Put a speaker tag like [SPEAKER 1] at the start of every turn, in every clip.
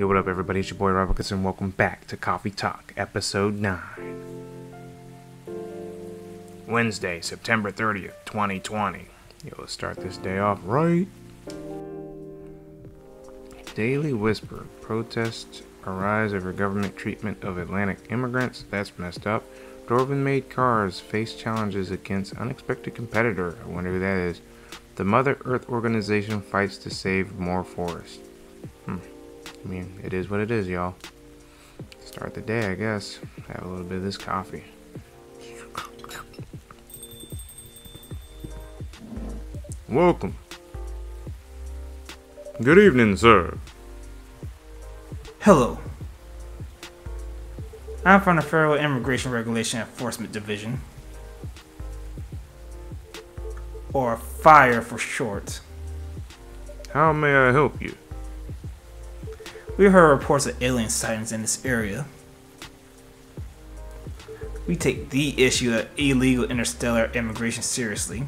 [SPEAKER 1] Yo, what up everybody, it's your boy Robacus and welcome back to Coffee Talk, episode 9. Wednesday, September 30th, 2020. Yo, let's start this day off right. Daily Whisper. Protests arise over government treatment of Atlantic immigrants. That's messed up. Dwarven-made cars face challenges against unexpected competitor. I wonder who that is. The Mother Earth organization fights to save more forest. I mean, it is what it is, y'all. Start the day, I guess. Have a little bit of this coffee. Welcome. Good evening, sir.
[SPEAKER 2] Hello. I'm from the Federal Immigration Regulation Enforcement Division, or FIRE for short.
[SPEAKER 1] How may I help you?
[SPEAKER 2] We heard reports of alien sightings in this area. We take the issue of illegal interstellar immigration seriously.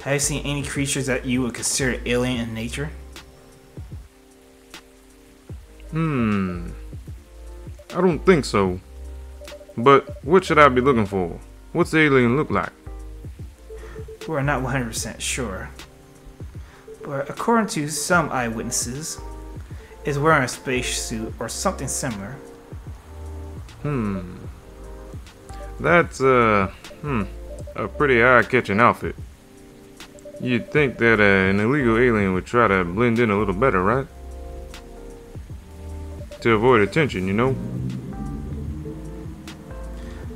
[SPEAKER 2] Have you seen any creatures that you would consider alien in nature?
[SPEAKER 1] I don't think so. But what should I be looking for? What's the alien look like?
[SPEAKER 2] We're not 100% sure. But according to some eyewitnesses, is wearing a spacesuit or something similar.
[SPEAKER 1] That's a pretty eye-catching outfit. You'd think that an illegal alien would try to blend in a little better, right? To avoid attention, you know?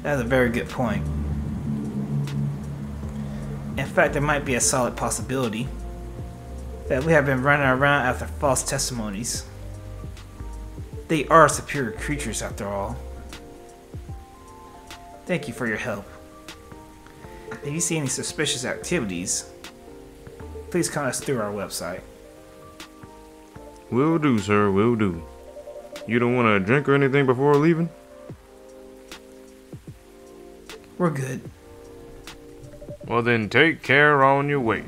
[SPEAKER 2] That's a very good point. In fact, there might be a solid possibility that we have been running around after false testimonies. They are superior creatures after all. Thank you for your help. If you see any suspicious activities, please contact us through our website.
[SPEAKER 1] Will do, sir, will do. You don't want a drink or anything before leaving?
[SPEAKER 2] We're good.
[SPEAKER 1] Well then, take care on your way.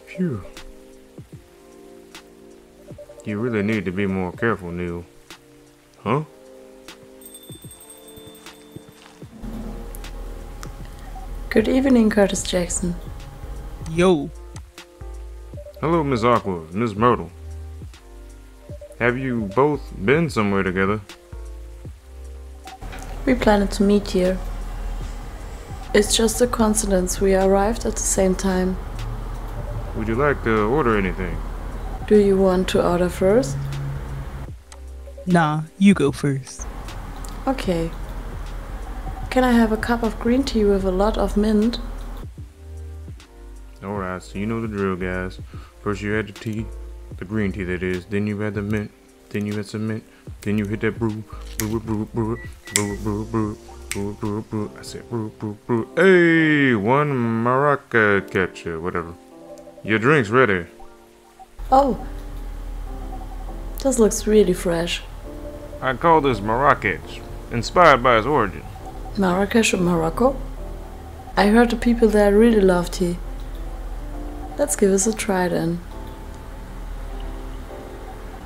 [SPEAKER 1] Phew. You really need to be more careful, Neil. Huh?
[SPEAKER 3] Good evening, Curtis Jackson.
[SPEAKER 4] Yo.
[SPEAKER 1] Hello, Miss Aqua, Miss Myrtle. Have you both been somewhere together?
[SPEAKER 3] We planned to meet here. It's just a coincidence we arrived at the same time.
[SPEAKER 1] Would you like to order anything?
[SPEAKER 3] Do you want to order first?
[SPEAKER 4] Nah, you go first.
[SPEAKER 3] Okay. Can I have a cup of green tea with a lot of mint?
[SPEAKER 1] Alright, so you know the drill, guys. First you had the tea, the green tea that is, then you had the mint, then you had some mint, then you hit that brew, brew, brew, brew, brew, brew, brew, brew, brew, brew. I said brew, brew, brew. Hey, one Marrakech, whatever. Your drink's ready.
[SPEAKER 3] Oh, this looks really fresh.
[SPEAKER 1] I call this Marrakech, inspired by its origin.
[SPEAKER 3] Marrakech or Morocco? I heard the people there really love tea. Let's give us a try then.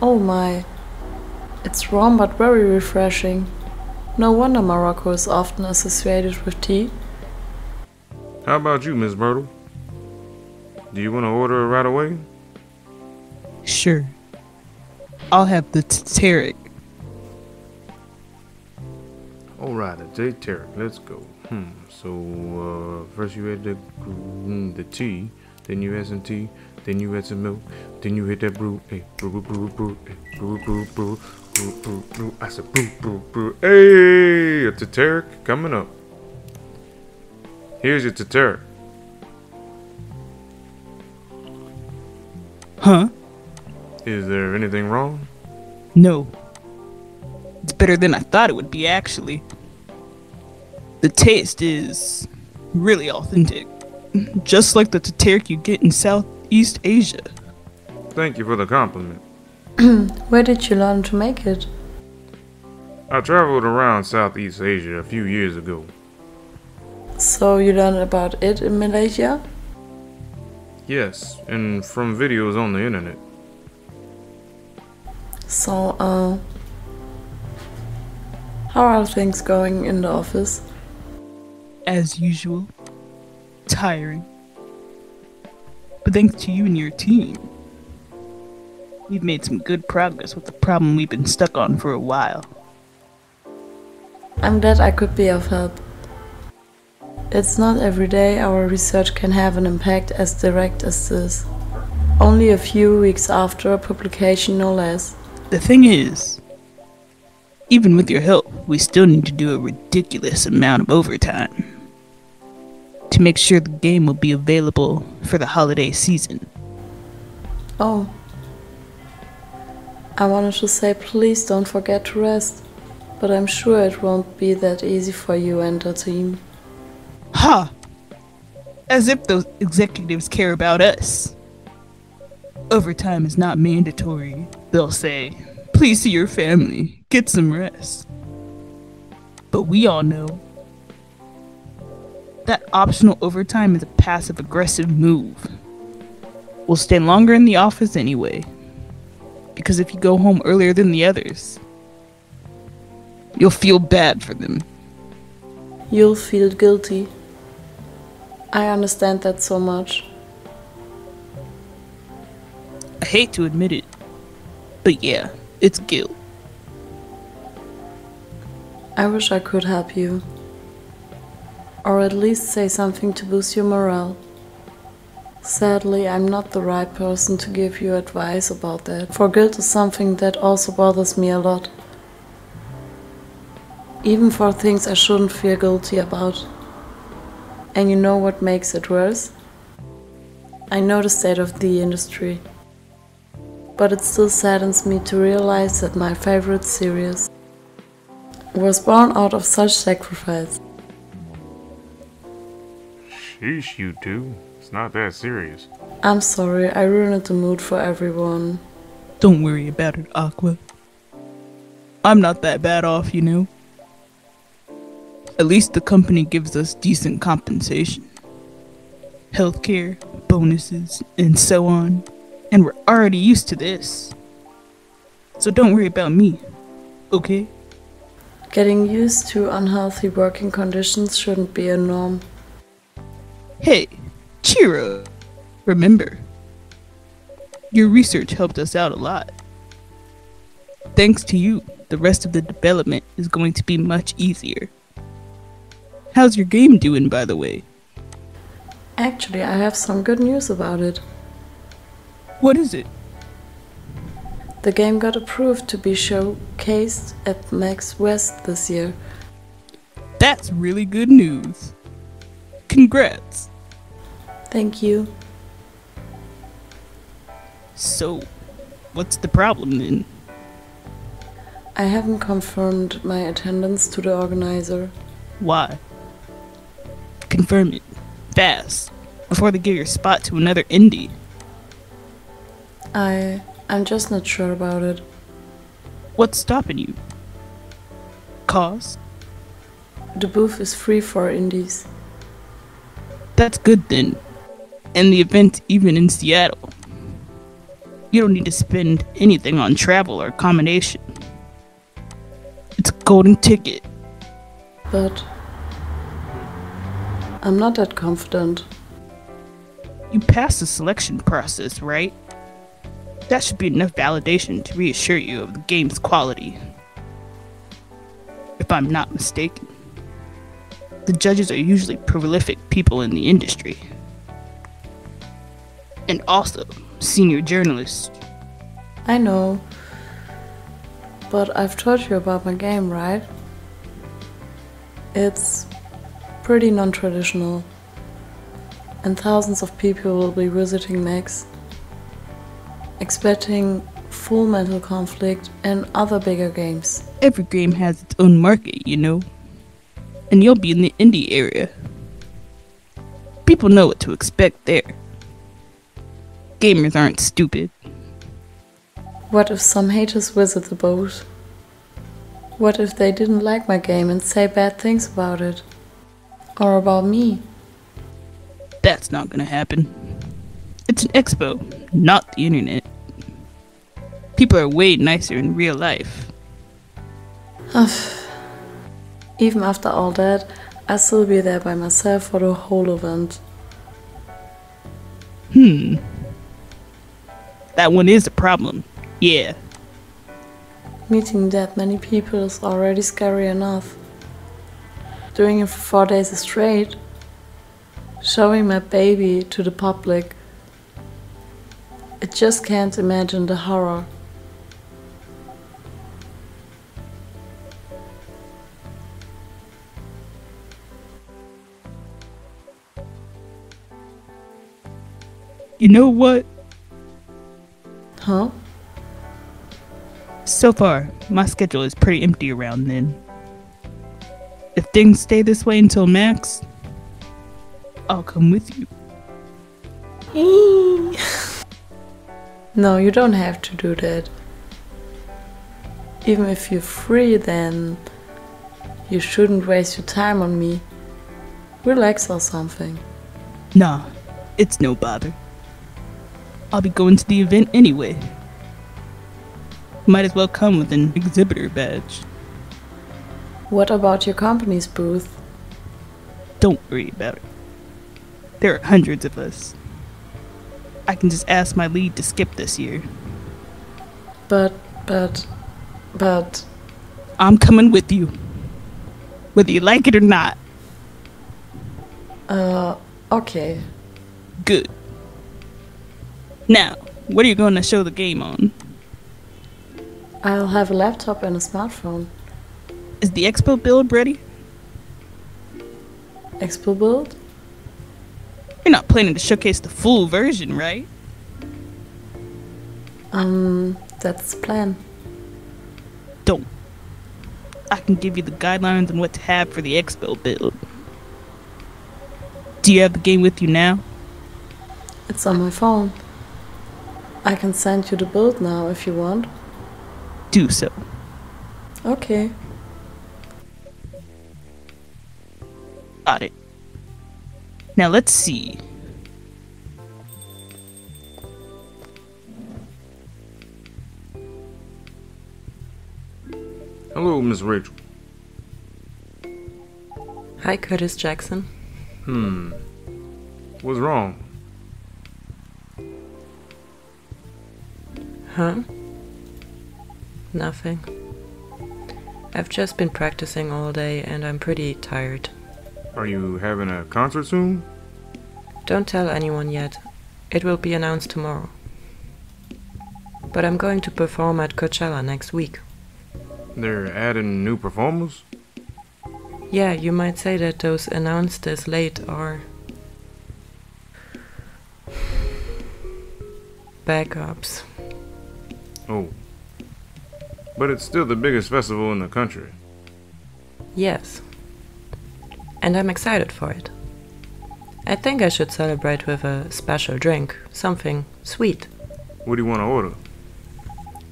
[SPEAKER 3] Oh my, it's warm but very refreshing. No wonder Morocco is often associated with tea.
[SPEAKER 1] How about you, Miss Myrtle? Do you want to order it right away?
[SPEAKER 4] Sure. I'll have the Tarik.
[SPEAKER 1] Alright, a Tarik, let's go. So, first you had the tea, then you had some tea, then you had some milk, then you hit that brew, hey, brew, brew, brew, hey, brew, brew, brew, brew, brew, brew. I said brew, brew, brew. Hey, a Tarik coming up. Here's your Tarik.
[SPEAKER 4] Huh?
[SPEAKER 1] Is there anything wrong?
[SPEAKER 4] No. It's better than I thought it would be, actually. The taste is really authentic. Just like the Tarik you get in Southeast Asia.
[SPEAKER 1] Thank you for the compliment.
[SPEAKER 3] Where did you learn to make it?
[SPEAKER 1] I traveled around Southeast Asia a few years ago.
[SPEAKER 3] So you learned about it in Malaysia?
[SPEAKER 1] Yes, and from videos on the internet.
[SPEAKER 3] So, how are things going in the office?
[SPEAKER 4] As usual. Tiring. But thanks to you and your team, we've made some good progress with the problem we've been stuck on for a while.
[SPEAKER 3] I'm glad I could be of help. It's not every day our research can have an impact as direct as this. Only a few weeks after publication, no less.
[SPEAKER 4] The thing is, even with your help, we still need to do a ridiculous amount of overtime to make sure the game will be available for the holiday season.
[SPEAKER 3] Oh. I wanted to say please don't forget to rest, but I'm sure it won't be that easy for you and the team.
[SPEAKER 4] Ha! As if those executives care about us. Overtime is not mandatory, they'll say. Please see your family, get some rest. But we all know that optional overtime is a passive-aggressive move. We'll stay longer in the office anyway, because if you go home earlier than the others, you'll feel bad for them.
[SPEAKER 3] You'll feel guilty. I understand that so much.
[SPEAKER 4] I hate to admit it, but yeah, it's guilt.
[SPEAKER 3] I wish I could help you. Or at least say something to boost your morale. Sadly, I'm not the right person to give you advice about that, for guilt is something that also bothers me a lot. Even for things I shouldn't feel guilty about. And you know what makes it worse? I know the state of the industry. But it still saddens me to realize that my favorite series was born out of such sacrifice.
[SPEAKER 1] Sheesh, you two. It's not that serious.
[SPEAKER 3] I'm sorry, I ruined the mood for everyone.
[SPEAKER 4] Don't worry about it, Aqua. I'm not that bad off, you know. At least the company gives us decent compensation. Healthcare, bonuses, and so on. And we're already used to this. So don't worry about me, okay?
[SPEAKER 3] Getting used to unhealthy working conditions shouldn't be a norm.
[SPEAKER 4] Hey, cheer up. Remember, your research helped us out a lot. Thanks to you, the rest of the development is going to be much easier. How's your game doing, by the way?
[SPEAKER 3] Actually, I have some good news about it.
[SPEAKER 4] What is it?
[SPEAKER 3] The game got approved to be showcased at Max West this year.
[SPEAKER 4] That's really good news. Congrats.
[SPEAKER 3] Thank you.
[SPEAKER 4] So, what's the problem then?
[SPEAKER 3] I haven't confirmed my attendance to the organizer.
[SPEAKER 4] Why? Confirm it. Fast. Before they give your spot to another indie.
[SPEAKER 3] I'm just not sure about it.
[SPEAKER 4] What's stopping you? Cost?
[SPEAKER 3] The booth is free for indies.
[SPEAKER 4] That's good then. And the event even in Seattle. You don't need to spend anything on travel or accommodation. It's a golden ticket.
[SPEAKER 3] But I'm not that confident.
[SPEAKER 4] You passed the selection process, right? That should be enough validation to reassure you of the game's quality. If I'm not mistaken. The judges are usually prolific people in the industry. And also, senior journalists.
[SPEAKER 3] I know. But I've told you about my game, right? It's pretty non-traditional. And thousands of people will be visiting Max, expecting full mental conflict and other bigger games.
[SPEAKER 4] Every game has its own market, you know. And you'll be in the indie area. People know what to expect there. Gamers aren't stupid.
[SPEAKER 3] What if some haters visit the booth? What if they didn't like my game and say bad things about it? Or about me?
[SPEAKER 4] That's not gonna happen. It's an expo, not the internet. People are way nicer in real life.
[SPEAKER 3] Even after all that, I'll still be there by myself for the whole event.
[SPEAKER 4] That one is a problem. Yeah.
[SPEAKER 3] Meeting that many people is already scary enough. Doing it for 4 days straight. Showing my baby to the public. I just can't imagine the horror.
[SPEAKER 4] You know what?
[SPEAKER 3] Huh?
[SPEAKER 4] So far, my schedule is pretty empty around then. If things stay this way until Max, I'll come with you.
[SPEAKER 3] No, you don't have to do that. Even if you're free, then you shouldn't waste your time on me. Relax or something.
[SPEAKER 4] Nah, it's no bother. I'll be going to the event anyway. Might as well come with an exhibitor badge.
[SPEAKER 3] What about your company's booth?
[SPEAKER 4] Don't worry about it. There are hundreds of us. I can just ask my lead to skip this year.
[SPEAKER 3] But...
[SPEAKER 4] I'm coming with you. Whether you like it or not.
[SPEAKER 3] Okay.
[SPEAKER 4] Good. Now, what are you going to show the game on?
[SPEAKER 3] I'll have a laptop and a smartphone.
[SPEAKER 4] Is the expo build ready?
[SPEAKER 3] Expo build?
[SPEAKER 4] You're not planning to showcase the full version, right?
[SPEAKER 3] That's the plan.
[SPEAKER 4] Don't. I can give you the guidelines on what to have for the expo build. Do you have the game with you now?
[SPEAKER 3] It's on my phone. I can send you the build now if you want.
[SPEAKER 4] Do so.
[SPEAKER 3] Okay.
[SPEAKER 4] Got it. Now let's see.
[SPEAKER 1] Hello, Miss Rachel.
[SPEAKER 5] Hi, Curtis Jackson.
[SPEAKER 1] What's wrong?
[SPEAKER 5] Huh? Nothing. I've just been practicing all day and I'm pretty tired.
[SPEAKER 1] Are you having a concert soon?
[SPEAKER 5] Don't tell anyone yet. It will be announced tomorrow. But I'm going to perform at Coachella next week.
[SPEAKER 1] They're adding new performers?
[SPEAKER 5] Yeah, you might say that those announced this late are backups.
[SPEAKER 1] Oh. But it's still the biggest festival in the country.
[SPEAKER 5] Yes. And I'm excited for it. I think I should celebrate with a special drink, something sweet.
[SPEAKER 1] What do you want to order?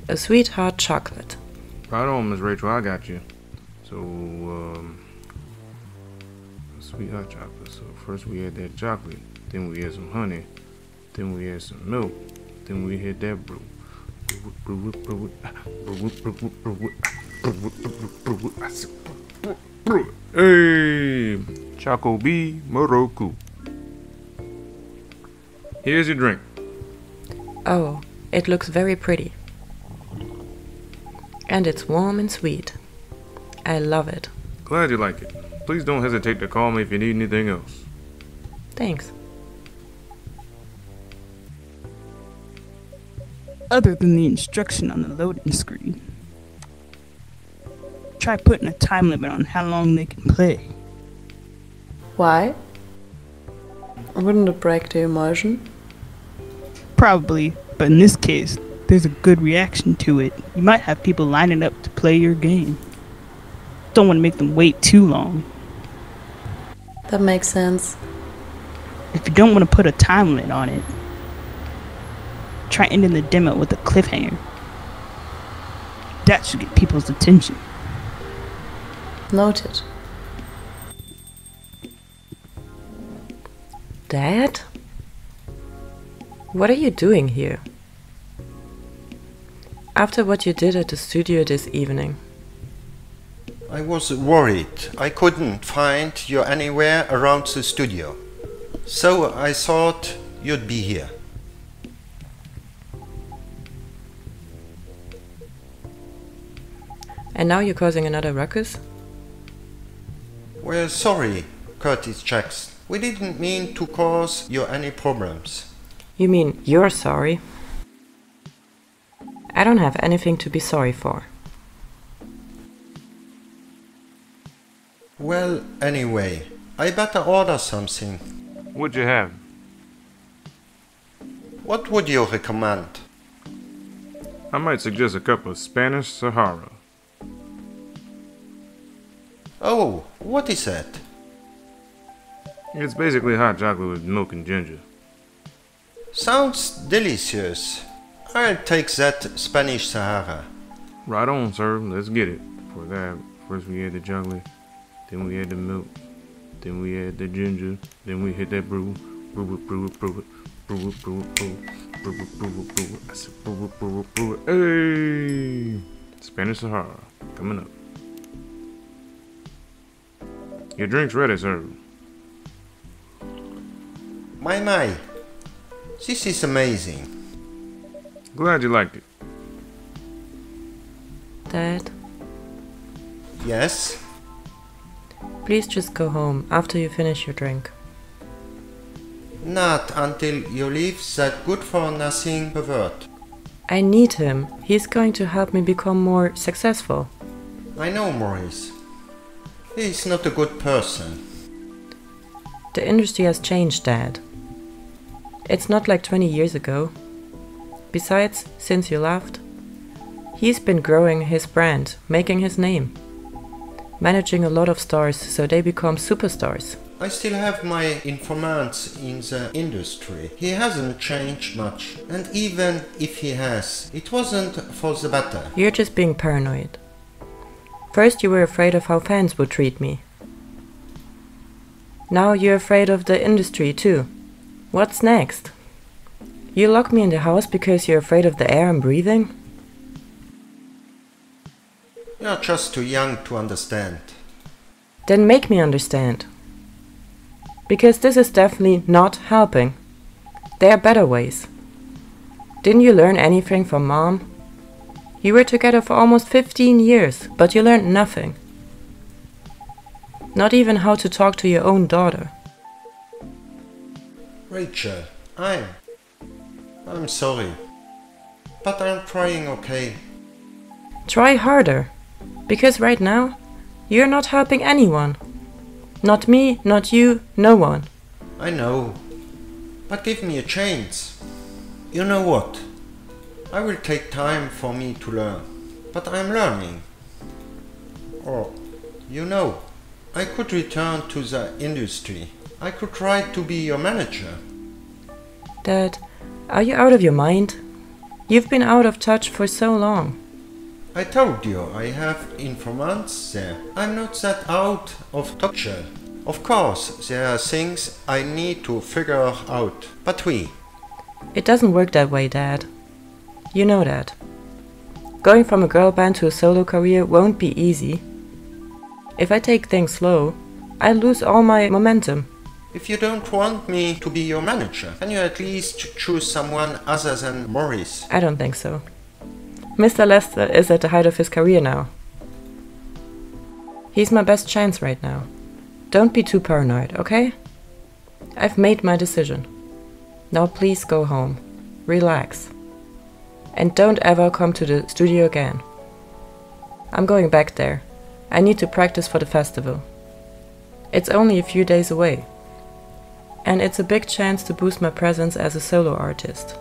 [SPEAKER 5] A sweet hot chocolate.
[SPEAKER 1] Right on, Miss Rachel, I got you. So, sweet hot chocolate. So first we add that chocolate, then we add some honey, then we add some milk, then we hit that brew. Hey, Chocobee, Miruku. Here's your drink.
[SPEAKER 5] Oh, it looks very pretty. And it's warm and sweet. I love it.
[SPEAKER 1] Glad you like it. Please don't hesitate to call me if you need anything else.
[SPEAKER 5] Thanks.
[SPEAKER 4] Other than the instruction on the loading screen, try putting a time limit on how long they can play.
[SPEAKER 3] Why? Wouldn't it break the immersion?
[SPEAKER 4] Probably, but in this case, there's a good reaction to it. You might have people lining up to play your game. Don't want to make them wait too long.
[SPEAKER 3] That makes sense.
[SPEAKER 4] If you don't want to put a time limit on it, try ending the demo with a cliffhanger. That should get people's attention.
[SPEAKER 3] Noted.
[SPEAKER 5] Dad? What are you doing here? After what you did at the studio this evening.
[SPEAKER 6] I was worried. I couldn't find you anywhere around the studio. So I thought you'd be here.
[SPEAKER 5] And now you're causing another ruckus?
[SPEAKER 6] We're sorry, Curtis Jackson. We didn't mean to cause you any problems.
[SPEAKER 5] You mean you're sorry? I don't have anything to be sorry for.
[SPEAKER 6] Well, anyway, I better order something.
[SPEAKER 1] What'd you have?
[SPEAKER 6] What would you recommend?
[SPEAKER 1] I might suggest a cup of Spanish Sahara.
[SPEAKER 6] Oh, what is that?
[SPEAKER 1] It's basically hot chocolate with milk and ginger.
[SPEAKER 6] Sounds delicious. I'll take that Spanish Sahara.
[SPEAKER 1] Right on, sir. Let's get it. For that, first we add the chocolate, then we add the milk, then we add the ginger, then we hit that brew. Brew it, brew it, brew it, brew it, brew it, brew it, brew it, brew it, brew it. I said brew it, brew it, brew it. Hey! Spanish Sahara, coming up. Your drink's ready, sir.
[SPEAKER 6] My. This is amazing.
[SPEAKER 1] Glad you liked it.
[SPEAKER 5] Dad,
[SPEAKER 6] Yes?
[SPEAKER 5] please just go home after you finish your drink.
[SPEAKER 6] Not until you leave that good-for-nothing pervert.
[SPEAKER 5] I need him. He's going to help me become more successful.
[SPEAKER 6] I know Maurice. He's not a good person.
[SPEAKER 5] The industry has changed, Dad. It's not like 20 years ago. Besides, since you left, he's been growing his brand, making his name, managing a lot of stars so they become superstars.
[SPEAKER 6] I still have my informants in the industry. He hasn't changed much. And even if he has, it wasn't for the better.
[SPEAKER 5] You're just being paranoid. First you were afraid of how fans would treat me. Now you're afraid of the industry too. What's next? You lock me in the house because you're afraid of the air I'm breathing?
[SPEAKER 6] You're just too young to understand.
[SPEAKER 5] Then make me understand. Because this is definitely not helping. There are better ways. Didn't you learn anything from Mom? You were together for almost 15 years, but you learned nothing. Not even how to talk to your own daughter.
[SPEAKER 6] Rachel, I'm sorry. But I'm trying okay.
[SPEAKER 5] Try harder. Because right now, you're not helping anyone. Not me, not you, no one.
[SPEAKER 6] I know. But give me a chance. You know what? I will take time for me to learn. But I'm learning. Or, you know, I could return to the industry. I could try to be your manager.
[SPEAKER 5] Dad, are you out of your mind? You've been out of touch for so long.
[SPEAKER 6] I told you I have informants there. I'm not that out of touch. Of course, there are things I need to figure out. But
[SPEAKER 5] It doesn't work that way, Dad. You know that. Going from a girl band to a solo career won't be easy. If I take things slow, I'll lose all my momentum.
[SPEAKER 6] If you don't want me to be your manager, can you at least choose someone other than Maurice?
[SPEAKER 5] I don't think so. Mr. Lester is at the height of his career now. He's my best chance right now. Don't be too paranoid, okay? I've made my decision. Now please go home. Relax. And don't ever come to the studio again. I'm going back there. I need to practice for the festival. It's only a few days away. And it's a big chance to boost my presence as a solo artist.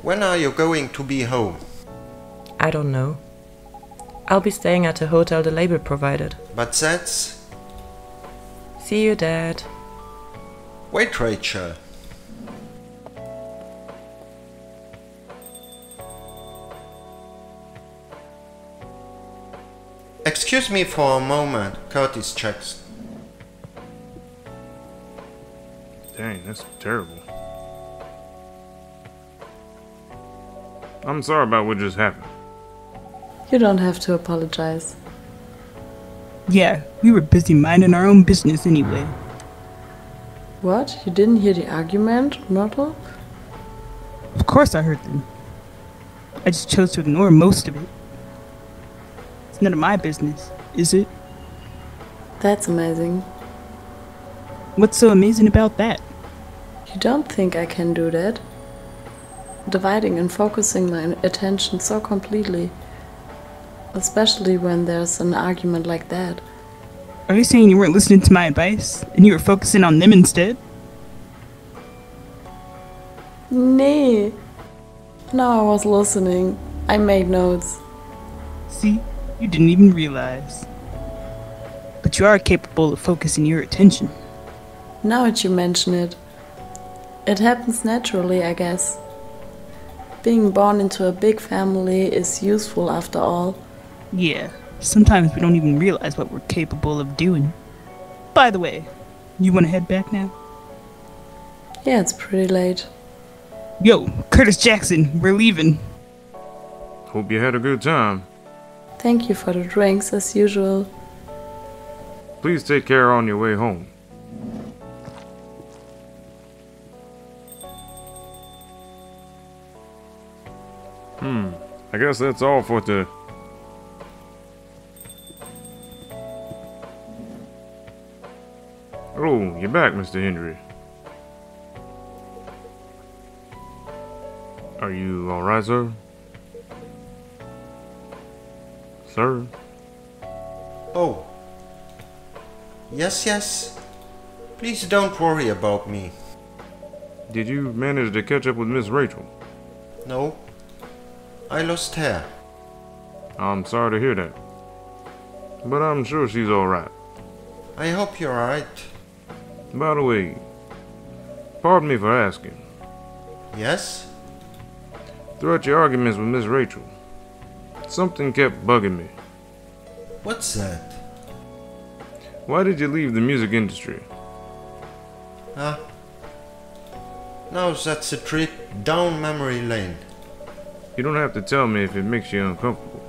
[SPEAKER 6] When are you going to be home?
[SPEAKER 5] I don't know. I'll be staying at a hotel the label provided.
[SPEAKER 6] But that's...
[SPEAKER 5] See you, Dad.
[SPEAKER 6] Wait, Rachel. Excuse me for a moment, Curtis Jackson.
[SPEAKER 1] Dang, that's terrible. I'm sorry about what just happened.
[SPEAKER 3] You don't have to apologize.
[SPEAKER 4] Yeah, we were busy minding our own business anyway.
[SPEAKER 3] What? You didn't hear the argument, Myrtle?
[SPEAKER 4] Of course I heard them. I just chose to ignore most of it. It's none of my business, is it?
[SPEAKER 3] That's amazing.
[SPEAKER 4] What's so amazing about that?
[SPEAKER 3] You don't think I can do that? Dividing and focusing my attention so completely. Especially when there's an argument like that.
[SPEAKER 4] Are you saying you weren't listening to my advice, and you were focusing on them instead?
[SPEAKER 3] Nee. No, I was listening. I made notes.
[SPEAKER 4] See, you didn't even realize. But you are capable of focusing your attention.
[SPEAKER 3] Now that you mention it. It happens naturally, I guess. Being born into a big family is useful after all.
[SPEAKER 4] Yeah, sometimes we don't even realize what we're capable of doing. By the way, you want to head back now?
[SPEAKER 3] Yeah, it's pretty late.
[SPEAKER 4] Yo, Curtis Jackson, we're leaving.
[SPEAKER 1] Hope you had a good time.
[SPEAKER 3] Thank you for the drinks, as usual.
[SPEAKER 1] Please take care on your way home. I guess that's all for today. Oh, you're back, Mr. Hendry. Are you alright, sir? Sir?
[SPEAKER 6] Oh. Yes. Please don't worry about me.
[SPEAKER 1] Did you manage to catch up with Miss Rachel?
[SPEAKER 6] No. I lost her.
[SPEAKER 1] I'm sorry to hear that. But I'm sure she's alright.
[SPEAKER 6] I hope you're right.
[SPEAKER 1] By the way, pardon me for asking.
[SPEAKER 6] Yes?
[SPEAKER 1] Throughout your arguments with Miss Rachel, something kept bugging me.
[SPEAKER 6] What's that?
[SPEAKER 1] Why did you leave the music industry?
[SPEAKER 6] Now that's a trip down memory lane.
[SPEAKER 1] You don't have to tell me if it makes you uncomfortable.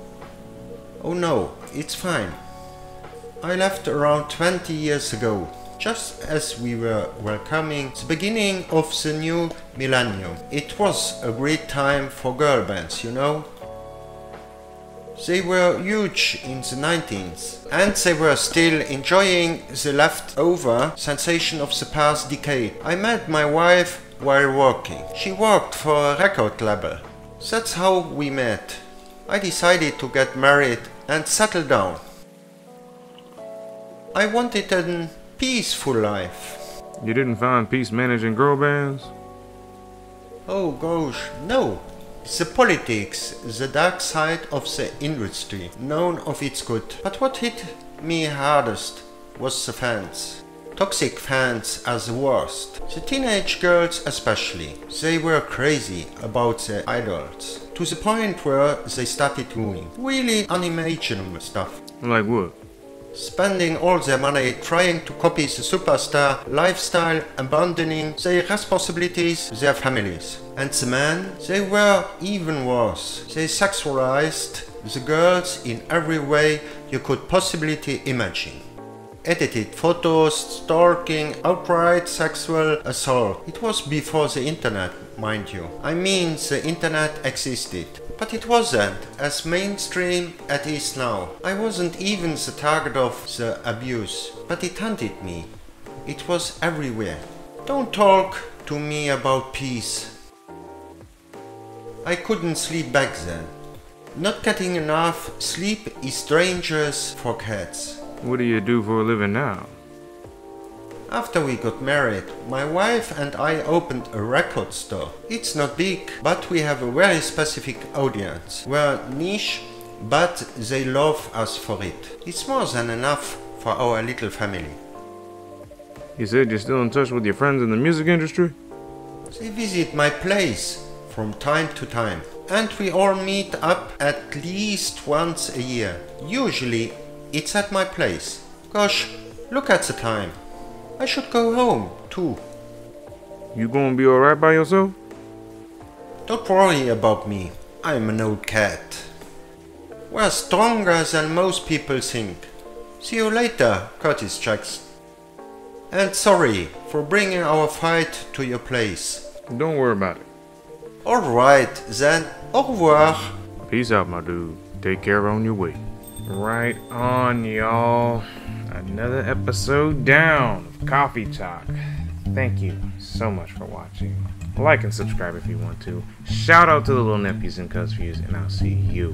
[SPEAKER 6] Oh no, it's fine. I left around 20 years ago, just as we were welcoming the beginning of the new millennium. It was a great time for girl bands, you know? They were huge in the 19th, and they were still enjoying the leftover sensation of the past decade. I met my wife while working. She worked for a record label. That's how we met. I decided to get married and settle down. I wanted a peaceful life.
[SPEAKER 1] You didn't find peace managing girl bands?
[SPEAKER 6] Oh gosh, no. The politics, the dark side of the industry, none of it's good. But what hit me hardest was the fans. Toxic fans are the worst. The teenage girls especially. They were crazy about their idols. To the point where they started doing really unimaginable stuff.
[SPEAKER 1] Like what?
[SPEAKER 6] Spending all their money trying to copy the superstar lifestyle, abandoning their responsibilities, their families. And the men, they were even worse. They sexualized the girls in every way you could possibly imagine. Edited photos, stalking, outright sexual assault. It was before the internet, mind you. I mean, the internet existed. But it wasn't as mainstream as it is now. I wasn't even the target of the abuse, but it hunted me. It was everywhere. Don't talk to me about peace. I couldn't sleep back then. Not getting enough sleep is dangerous for cats.
[SPEAKER 1] What do you do for a living now?
[SPEAKER 6] After we got married, my wife and I opened a record store. It's not big, but we have a very specific audience. We're niche, but they love us for it. It's more than enough for our little family.
[SPEAKER 1] You said you're still in touch with your friends in the music industry?
[SPEAKER 6] They visit my place from time to time, and we all meet up at least once a year. Usually it's at my place. Gosh, look at the time. I should go home, too.
[SPEAKER 1] You gonna be alright by yourself?
[SPEAKER 6] Don't worry about me. I'm an old cat. We're stronger than most people think. See you later, Curtis Jacks. And sorry for bringing our fight to your place.
[SPEAKER 1] Don't worry about it.
[SPEAKER 6] Alright then, au revoir.
[SPEAKER 1] Peace out, my dude. Take care on your way. Right on, y'all. Another episode down of Coffee Talk. Thank you so much for watching. Like and subscribe if you want to. Shout out to the little nephews and cousins, and I'll see you